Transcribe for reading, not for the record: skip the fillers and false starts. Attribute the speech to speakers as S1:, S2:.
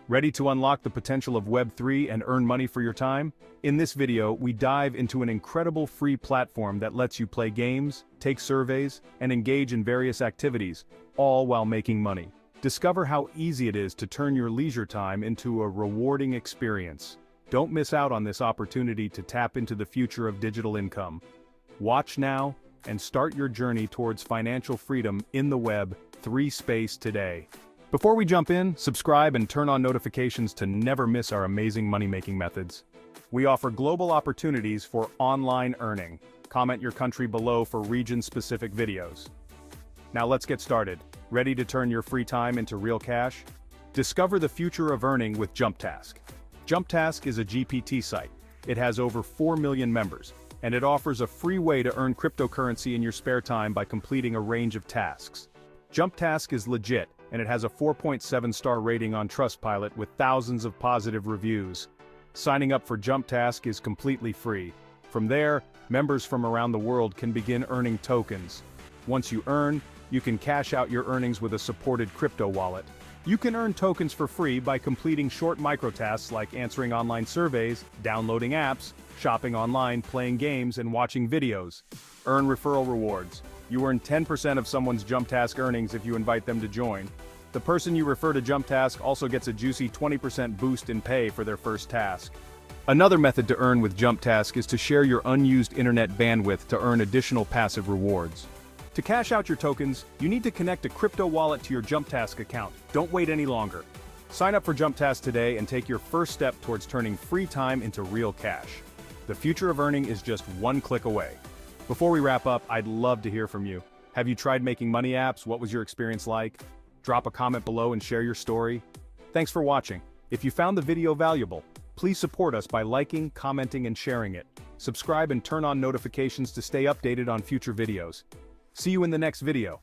S1: Ready to unlock the potential of Web3 and earn money for your time? In this video, we dive into an incredible free platform that lets you play games, take surveys, and engage in various activities, all while making money. Discover how easy it is to turn your leisure time into a rewarding experience. Don't miss out on this opportunity to tap into the future of digital income. Watch now and start your journey towards financial freedom in the Web3 space today. Before we jump in, subscribe and turn on notifications to never miss our amazing money-making methods. We offer global opportunities for online earning. Comment your country below for region-specific videos. Now let's get started. Ready to turn your free time into real cash? Discover the future of earning with JumpTask. JumpTask is a GPT site. It has over 4 million members, and it offers a free way to earn cryptocurrency in your spare time by completing a range of tasks. JumpTask is legit, and it has a 4.7-star rating on Trustpilot with thousands of positive reviews. Signing up for JumpTask is completely free. From there, members from around the world can begin earning tokens. Once you earn, you can cash out your earnings with a supported crypto wallet. You can earn tokens for free by completing short microtasks like answering online surveys, downloading apps, shopping online, playing games, and watching videos. Earn referral rewards. You earn 10% of someone's JumpTask earnings if you invite them to join. The person you refer to JumpTask also gets a juicy 20% boost in pay for their first task. Another method to earn with JumpTask is to share your unused internet bandwidth to earn additional passive rewards. To cash out your tokens, you need to connect a crypto wallet to your JumpTask account. Don't wait any longer. Sign up for JumpTask today and take your first step towards turning free time into real cash. The future of earning is just one click away. Before we wrap up, I'd love to hear from you. Have you tried making money apps? What was your experience like? Drop a comment below and share your story. Thanks for watching. If you found the video valuable, please support us by liking, commenting, and sharing it. Subscribe and turn on notifications to stay updated on future videos. See you in the next video.